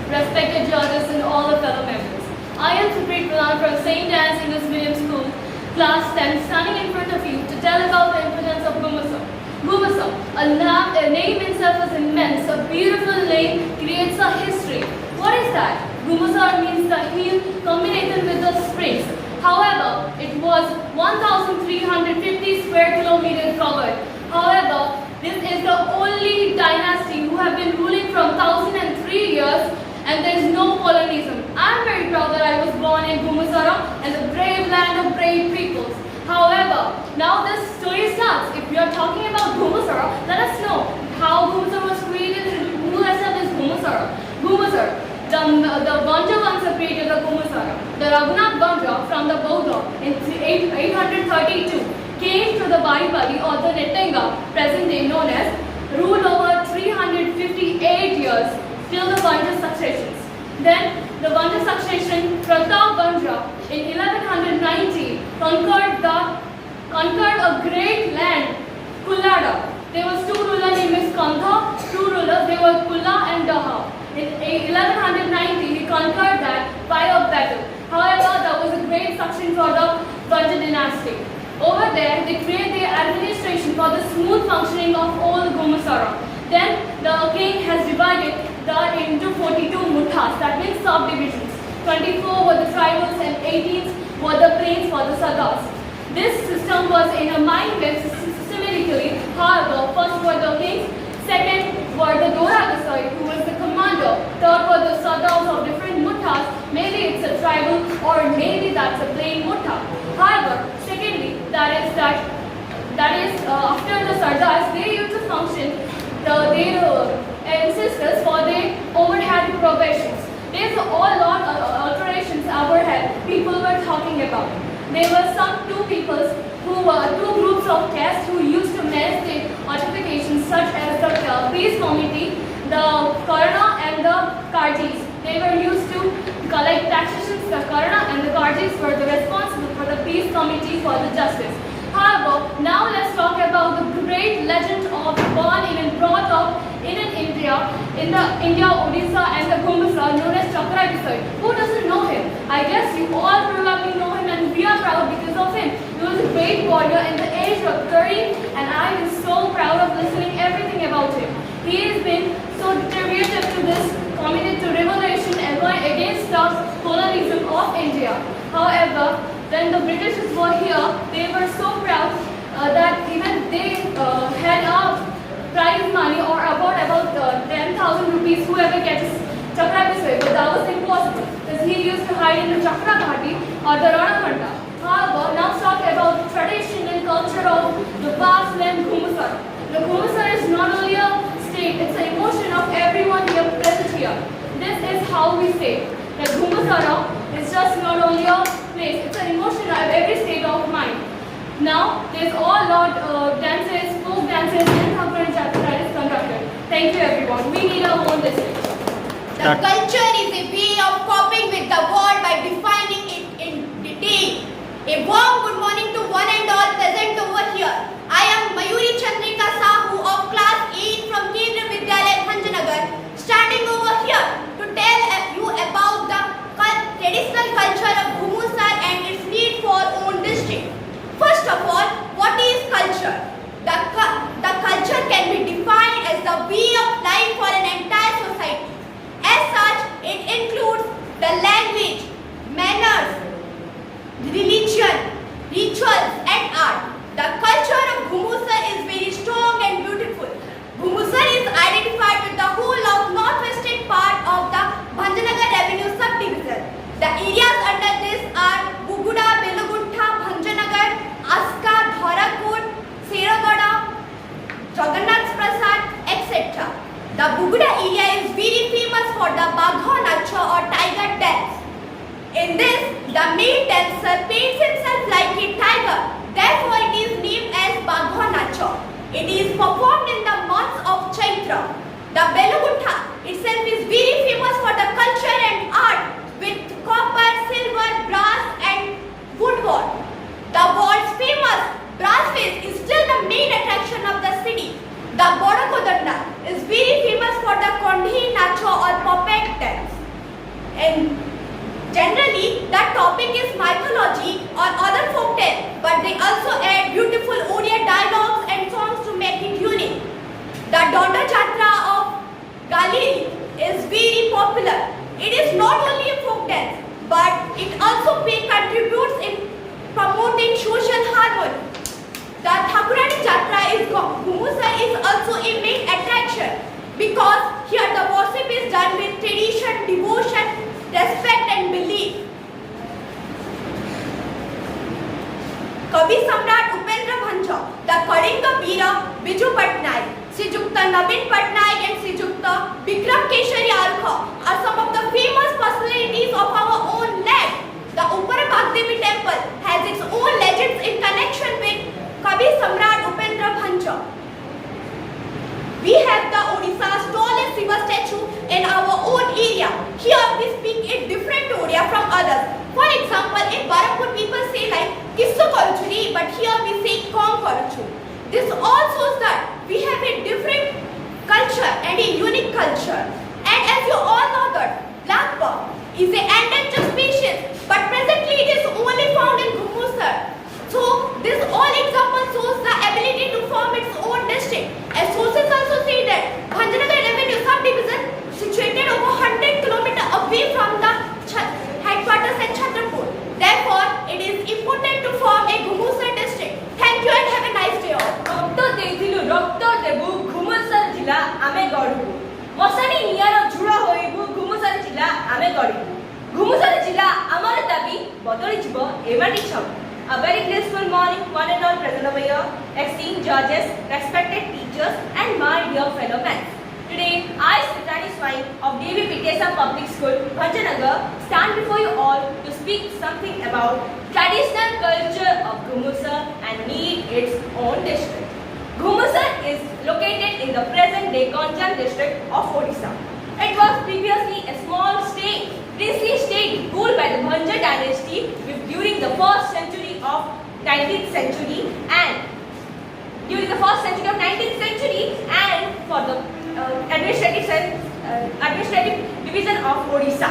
respected judges and all the fellow members. I am Supreet Pradhan from St. Anne's English Medium School, Class 10, standing in front of you to tell about the importance of Gumasar. Gumasar, a name itself is immense, a beautiful name creates a history. What is that? Gumasar means the hill combined with the springs. However, it was 1,350 square kilometers covered. However, this is the only dynasty who have been ruling from 1003 years and there is no colonialism. I am very proud that I was born in Gumasara and the brave land of brave peoples. However, now this story starts. If we are talking about Gumasara, let us know how Gumasara was created and who established Gumasara. Gumasara, the Banja Vansa created the Gumasara. The Raghunath Banja from the Bauda in 832 came to the Baripali or the Nettenga, present day known as, ruled over 358 years till the Banja successions. Then the Banja succession, Pratap Banja in 1190 conquered a great land, Kullada. There was two rulers named as Kantha, two rulers, they were Kulla and Daha. In 1190 he conquered that by a battle. However, that was a great succession for the Banja dynasty. Over there, they create the administration for the smooth functioning of all Gumasara. Then the king has divided that into 42 muthas, that means subdivisions. 24 were the tribals and 18 were the plains for the Sardars. This system was in a mind-based systematically. However, first were the kings, second were the Doragasai, who was the commander, third were the Sardars of different muthas, maybe it's a tribal or maybe that's a plain mutha. However, secondly, that is after the Sardars, they used to function their ancestors for their overhead professions. There's all lot of alterations overhead people were talking about. There were some two groups of castes who used to manage the notifications such as the peace committee, the Karna and the Karjis. They were used to collect taxations. The Karna and the Karjis were responsible for the peace committee for the justice. However, now let's talk about the great legend of born in and brought up in India, Odisha and the Gumasara known as Chakravarti. Who doesn't know him? I guess you all probably know him and we are proud because of him. He was a great warrior in the age of 30 and I am so proud of listening everything about him. He has been so determinated to this committed to revolution against the colonialism of India. However, when the Britishers were here, they were so proud that even they had a prize money or about 10,000 rupees whoever gets Chakravarti, but that was impossible because he used to hide in the Chakraghati or the Ranakhanda. However, now let's talk about the tradition and culture of the past land Gumasara. The Gumasara is not only a state, it's an emotion of everyone here present here. This is how we say that Gumasara is just not only a place, it's an emotion of every state of mind. Now, there's all lot dances, folk dances, and Thakur and Jatra that is conducted. Thank you everyone. We need our own district. The culture is a way of coping with the world by defining it in detail. A warm good morning to one and all present over here. I am Mayuri Chandrika Sahu of class 8 from Kendriya Vidyalaya, Bhanjanagar, standing over here to tell you about the traditional culture of Gumasar and its need for own district. First of all, what is culture? The culture can be defined as the way of life for an entire society. As such, it includes the language, manners, religion, rituals and art. The culture of Gumasar is very strong and beautiful. Gumasar is identified with the whole of northwestern part of the Bhanjanagar Revenue Subdivision. The areas under this are Buguda, Belugutta, Bhanjanagar, Aska, Dharakot, Seragada, Jagannath Prasad, etc. The Buguda area is very famous for the Bagha Nacha or tiger dance. In this, the male dancer paints himself like a tiger. Therefore, it is named as Bagha Nacha. It is performed in the months of Chaitra. The Belugutta itself is very famous for the culture and art with copper, silver, brass and woodwork. The world's famous brass face is still the main attraction of the city. The Bodakodanda is very famous for the Tondhi, Nacho or puppet dance. And generally, that topic is mythology or other folk tale, but they also add beautiful Odia dialogues and songs to make it unique. The Donda Jatra of Galiri is very popular. It is not only a folk dance, but it also contributes in promoting social harmony. The Thakurani Jatra is Gumusa is also a main attraction because here the worship is done with tradition, devotion, respect and belief. Kavi Samrat Upendra Bhanja, the Kalinga Veera Biju Patnaik, Srijukta Navin Patnaik and Srijukta Bikram Keshari Alkha are some of the famous personalities of our own land. The Uppara Bhagdevi temple has its own legends in connection with Kavi Samrat Upendra Bhanja. We have the Odisha's tallest Shiva statue in our own area. Here we speak a different Odia from others. For example, in Barampur people say like Kisso Karuchuri, but here we say Kong Karuchu. This all shows that we have a different culture and a unique culture. And as you all know that black buck is an endangered species, but presently it is only found in Gumusar. So this all example shows the ability to form its own district. As sources also say that Bhanjanagar Revenue Subdivision situated over 100 km away from the headquarters at Chhatrapur. Therefore, it is important to form a Gumusar district. Thank you and have a nice day all. Doctor Deithilu Doctor Debu Gumusar Jilla Ame Goribu. Mosani Niyara Jura Hoibu Gumusar Jilla Ame Goribu. Gumusar Jilla Amar Dabi Botoli Chibo Emati Cham. A very graceful morning, one and all present over here, esteemed judges, respected teachers, and my dear fellow men. Today, I, Sritani Swine of D.V. Pitesa Public School, Bhanjanagar, stand before you all to speak something about traditional culture of Gumusar and need its own district. Gumusar is located in the present-day Ganjam district of Odisha. It was previously a small state, princely state ruled by the Bhanja dynasty during the first century of 19th century and for the administrative division of Odisha.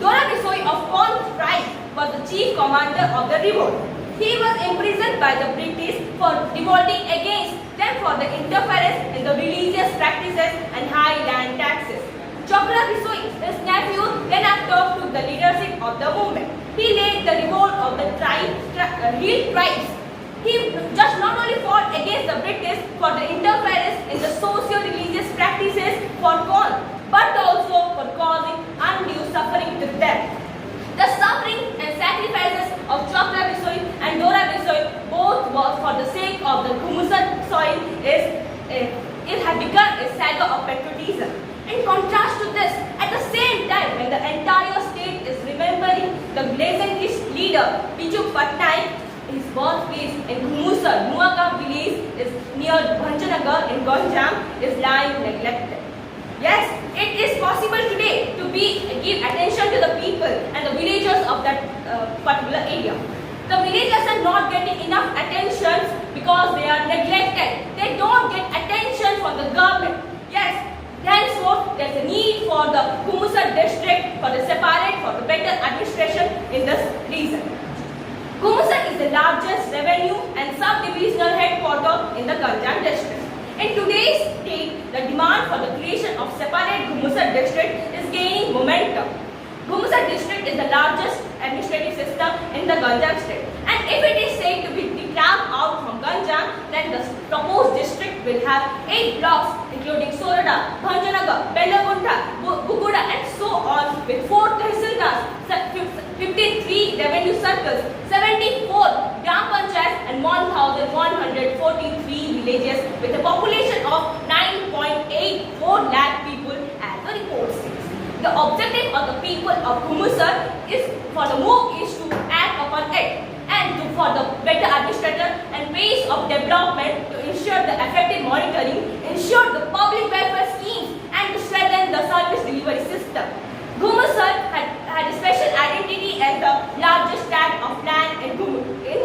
Dora Bisoi of Pond tribe was the chief commander of the revolt. He was imprisoned by the British for revolting against them for the interference in the religious practices and high land taxes. Chokra Bisoi, his nephew, then after took the leadership of the movement. He led the revolt of the hill tribes. He just not only fought against the British for the interference in the socio-religious practices for corn, but also for causing undue suffering to them. The suffering and sacrifices of Chokra Bisoi and Dora Bisoi both was for the sake of the Gumusar soil it had become a saga of patriotism. In contrast to this, at the same time when the entire state is remembering the legendary leader Biju Patnaik, his birthplace in Gumusar, Nuaka village is near Bhanjanagar in Ganjam is lying neglected. Yes, it is possible today to give attention to the people and the villagers of that particular area. The villagers are not getting enough attention because they are neglected. They don't get attention from the government. Yes, henceforth there is a need for the Gumusar district for the better administration in this region. Gumusar is the largest revenue and sub-divisional headquarter in the Ganjam district. In today's state, the demand for the creation of separate Gumusar district is gaining momentum. Gumusar district is the largest administrative system in the Ganjam state, and if it is said to be carved out from Ganjam, then the proposed district will have 8 blocks including Sorada, Bhanjanagar, Bellagunda, Buguda and so on with 4 tehsildars, 53 revenue circles, 74 Gram Panchayats and 1,143 villages with a population of 9.84 lakh people as the report says. The objective of the people of Gumusar is for the move is to act upon it and for the better administration and ways of development to ensure the effective monitoring, ensure the public welfare schemes and to strengthen the service delivery system. Gumusar had a special identity as the largest tract of land in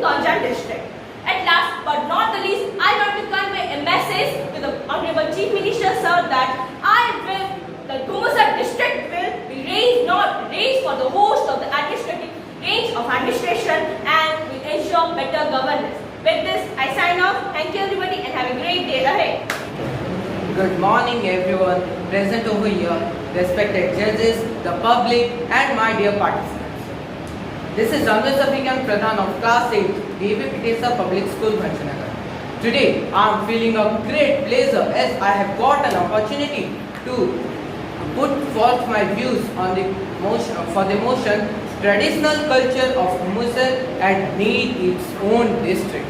Ganjam district. At last but not the least, I want to convey a message to the Honorable Chief Minister Sir that I will the administration and will ensure better governance. With this, I sign off. Thank you everybody and have a great day ahead. Good morning everyone present over here, respected judges, the public and my dear participants. This is Ramdas Afikan Pradhan of Class 8, DAV Pitesa Public School, Bhanchanagar. Today I am feeling a great pleasure as I have got an opportunity to put forth my views on the motion traditional culture of Ghumusar and need its own district.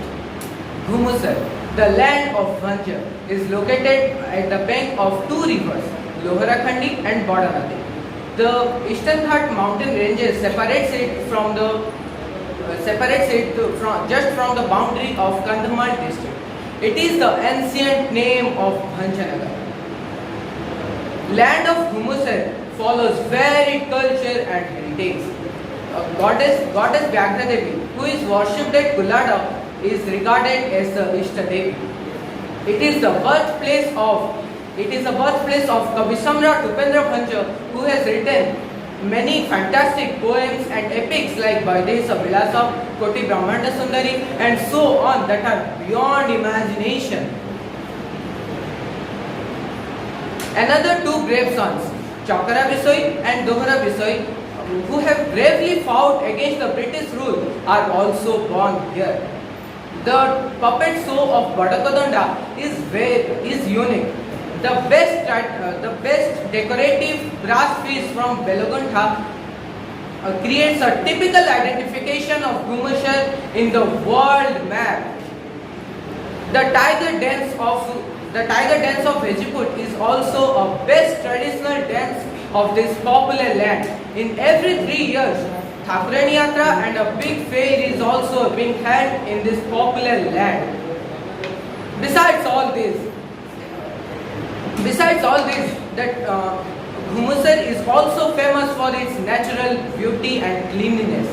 Ghumusar, the land of Bhanjar, is located at the bank of two rivers, Loharakhandi and Badanadi. The Eastern Ghat mountain ranges separates it from just from the boundary of Kandhamal district. It is the ancient name of Bhanchanagar. Land of Ghumusar follows varied culture and heritage. Goddess Vyagha Devi, who is worshipped at Gulada, is regarded as the Ishta Devi. It is the birthplace of Kavi Samrat Upendra Bhanjar, who has written many fantastic poems and epics like Vaidesa Vilasa, Koti Brahmanda Sundari and so on that are beyond imagination. Another two brave sons, Chakara Bisoi and Dohra Bisoi, who have bravely fought against the British rule, are also born here. The puppet show of Badakadanda is unique. The best decorative brass piece from Belugantha creates a typical identification of Ghumusar in the world map. The tiger dance of Vejiput is also a best traditional dance of this popular land. In every 3 years, Thakurani Yatra and a big fair is also being held in this popular land. Besides all this, that Ghumusar is also famous for its natural beauty and cleanliness.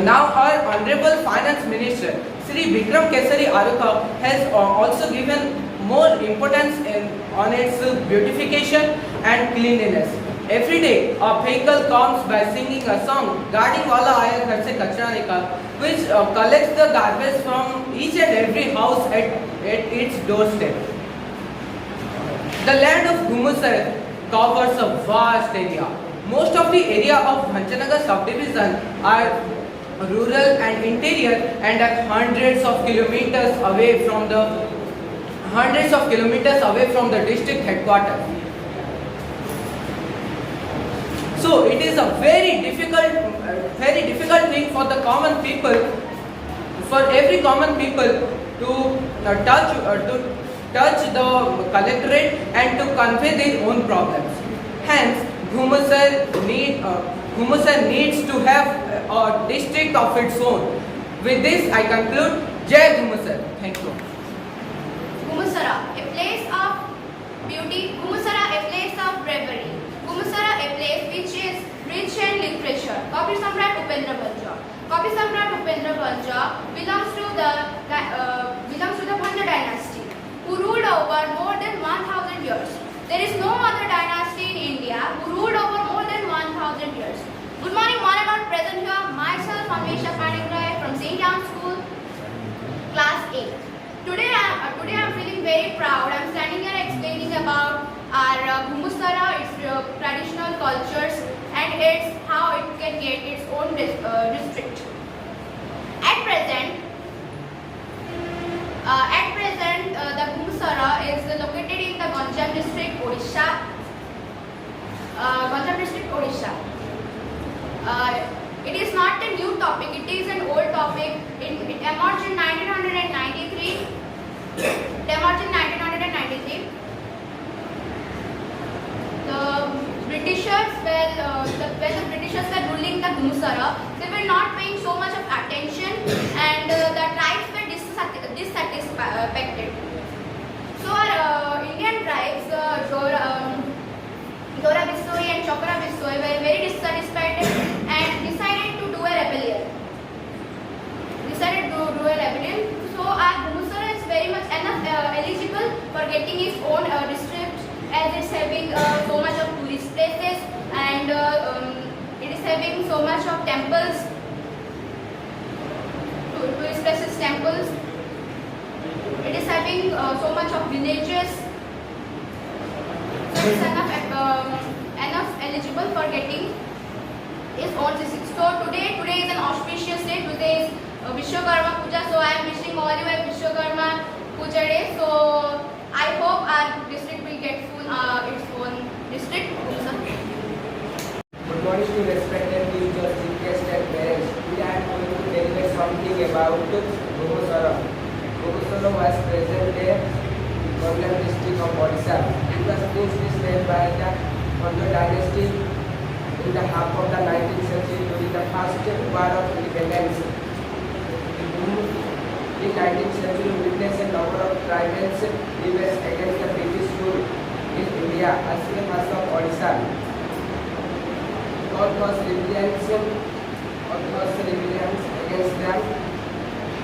Now our Honorable Finance Minister, Sri Vikram Kesari Arukha, has also given more importance on its beautification and cleanliness. Every day, a vehicle comes by singing a song, Gaadi Wala Aaya Ghar Se Kachra Nikal, which collects the garbage from each and every house at its doorstep. The land of Ghumusar covers a vast area. Most of the area of Bhanchanagar subdivision are rural and interior and are hundreds of kilometers away from the district headquarters. So it is a very difficult thing for the common people, for every common people to touch the collectorate and to convey their own problems. Hence, Ghumusar needs to have a district of its own. With this, I conclude. Jai Ghumusar. Thank you. Ghumusara, a place of beauty. Ghumusara, a place of bravery. Ghumusara, a place which is rich in literature. Kavi Samrat Upendra Bhanjar. Kavi Samrat Upendra Bhanjar belongs to the Bhanjar dynasty, who ruled over more than 1000 years. There is no other dynasty in India who ruled over more than 1000 years. Good morning, one and all present here. Myself, Anvesha Panigrai from St. John's School, Class 8. Today I am feeling very proud. I am standing here explaining about our Ghumusara, its traditional cultures and how it can get its own district. At present, the Ghumusara is located in the Ganjam district, Odisha. It is not a new topic, it is an old topic. It emerged in 1993. The Britishers, when the Britishers were ruling the Ghumusara, they were not paying so much of attention and the tribes were dissatisfied. So our Indian tribes, Dora Bisoi and Chokra Bisoi, were very dissatisfied and decided to do a rebellion. So our Ghumusara is very much eligible for getting its own district, as it's having so much of tourist places and it is having so much of temples valuables. It is having so much of villages. So it's enough eligible for getting its own district. So today is an auspicious day. Today is Vishwakarma Puja. So I am wishing all you a Vishwakarma Puja day. So I hope our district will get its own district. Good morning to respected teachers, guests and parents. Today I am going to tell you something about Bhumusara. Bhumusara was present day Gangam district of Odisha. It was previously led by the Ganga dynasty in the half of the 19th century during the first war of independence. In 19th century, witnessed a number of tribal rebels against the British rule in India as well as of Odisha. What was rebellions against them?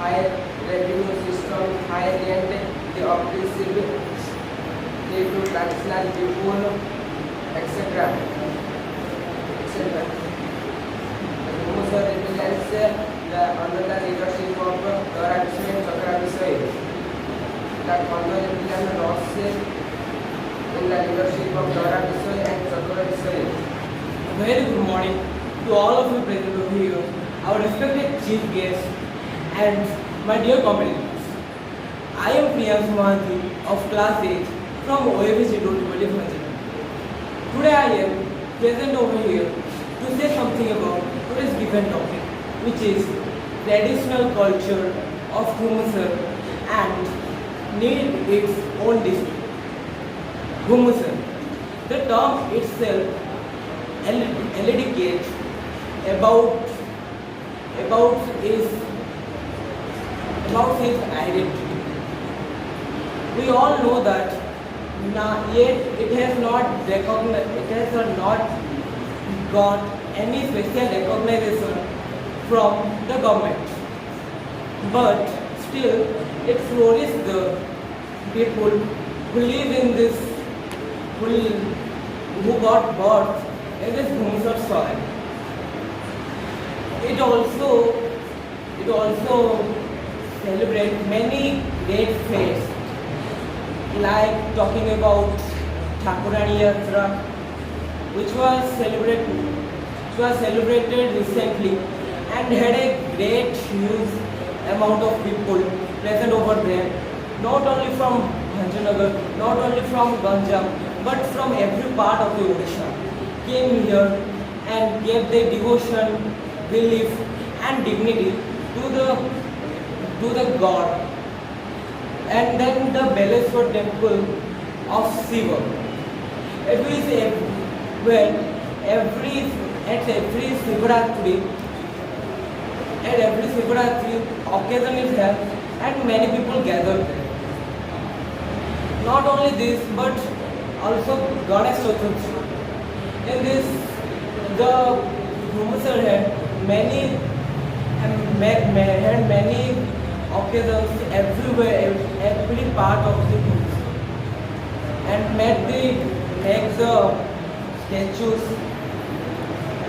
High revenue system, high rent, the oppressive to traditional people, etc. The Bhumusara rebellions under the leadership of Dora Biswai and Chakra Biswai. The Ganga rebellion lost in the leadership of Dora Biswai and Chakra Biswai. Very good morning to all of you present over here, our respected chief guests and my dear competitors. I am Priyansh Mohanty of class 8 from OFC Dotipalli Bhanjana. Today I am present over here to say something about today's given topic, which is traditional culture of Bhumusar and need its own district. Bhumusar. The term itself indicates about his identity. We all know that yet it has not got any special recognition from the government. But still, it flourishes the people who live in this, who got birth in this Bhumusar soil. It also celebrates many great fairs, like talking about Thakurani Yatra, which was celebrated recently and had a great huge amount of people present over there, not only from Bhanjanagar, not only from Ganjam, but from every part of the Odisha came here and gave their devotion, belief and dignity to the God. And then the Beleshwar temple of Shiva. Every Shivaratri occasion is held and many people gather there. Not only this, but also Ganesh Chaturthi. In this, the Bhumusar had many occasions everywhere, every part of the Bhumusar, and make the statues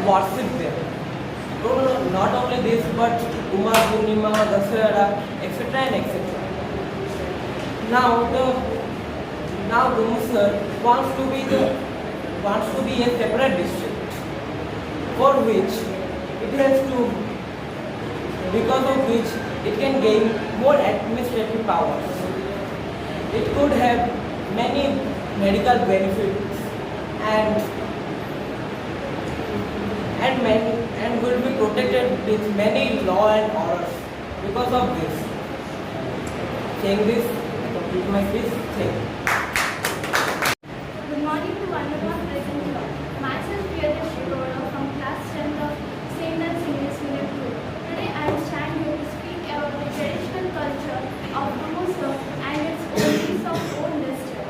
worship them. Not only this, but Kumar Purnima, Dasara, etc. and etc. Now Bhumusar wants to be a separate district, for which it has to, because of which it can gain more administrative powers. It could have many medical benefits and will be protected with many law and orders because of this. Saying this, I complete my speech. Thank you. Good morning to everyone present here. Myself, Priyadesh Gowda from class 10th of St. Anne's English Medium School. Today I am standing here to speak about the traditional culture of Bhumusar and its origins of own district.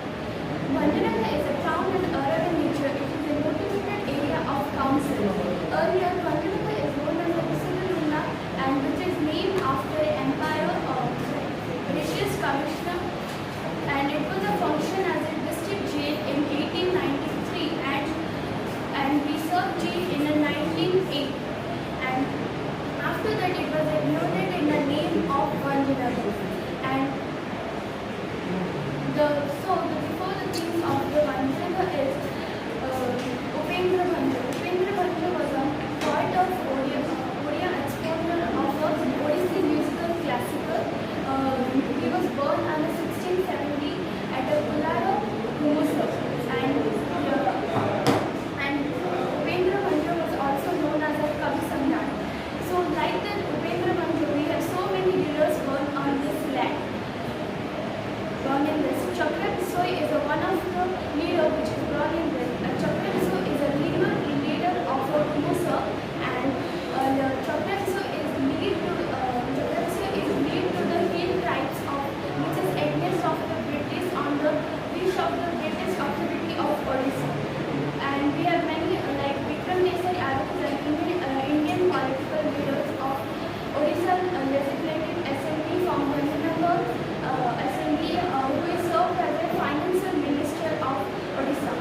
Bhanjanagar is a town with urban nature. It is a notified area of council. Earlier, Bhanjanagar is known as the Usulula, and which is named after the empire of British commissioner, and it was a before the kings of the Vanjaka is Upendra Bhanja. Upendra Bhanja was a poet of Odia exponent of Odissi musical classical. He was born in 1670 at Kullara, Humosar, and Upendra Bhanja was also known as a Kavi Samrat. So, like that Upendra Bhanja, we have so many leaders born on this land. Born in this. Chakra Bisoi is one of the leader which is born in this. Chakra Bisoi is a leader of Musa, and Chakra Bisoi is lead to the hill tribes of which is against of the British on the wish of the British authority of Odisha. And we have many like Vikram Desai Arun, like Indian political leaders of Odisha Legislative Assembly from Gandhinagar Assembly, who is served as a financial minister of Odisha.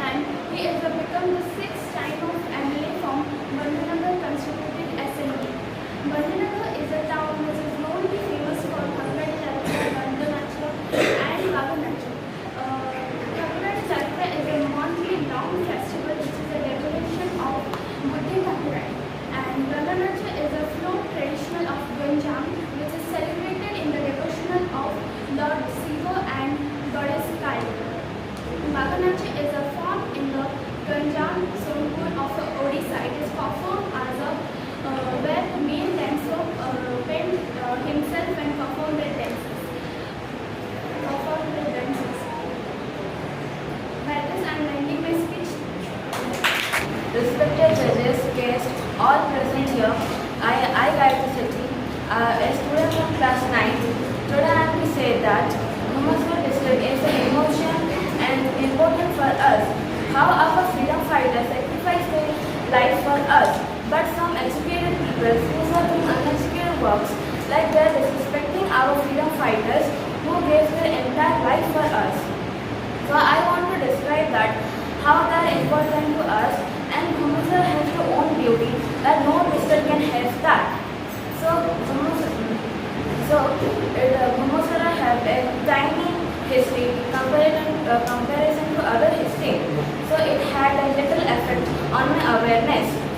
And he has become the sixth time of MLA from Gandhinagar Constituted Assembly. Gandhinagar is a town which is known to be famous for Thakuradi Jatra, Gandhanacha and Vaganacha. Thakuradi Jatra is a monthly long festival which is a decoration of Buddhi Thakuradi. And Gandhanacha is a folk traditional of Ganjam which is celebrated in the devotional of Lord Shiva and Goddess Kali. Vaganacha is a form in the Ganjam Sonpur of Odisha. It is performed as a where the male dancer bend himself and perform their dances. By this I am ending my speech. Respected judges, guests, all present here, I Gayatri Sethi, a student from class 9. Today I am to say that Humosar district is an emotion and important for us. How our freedom fighters sacrificed their lives for us, but some educated people who are doing uneducated works like they are disrespecting our freedom fighters who gave their entire life for us. So I want to describe that how they are important to us, and Humosar has their own beauty that no district can have that. So Humosar have a tiny history comparison to other history. So it had a little effect on my awareness.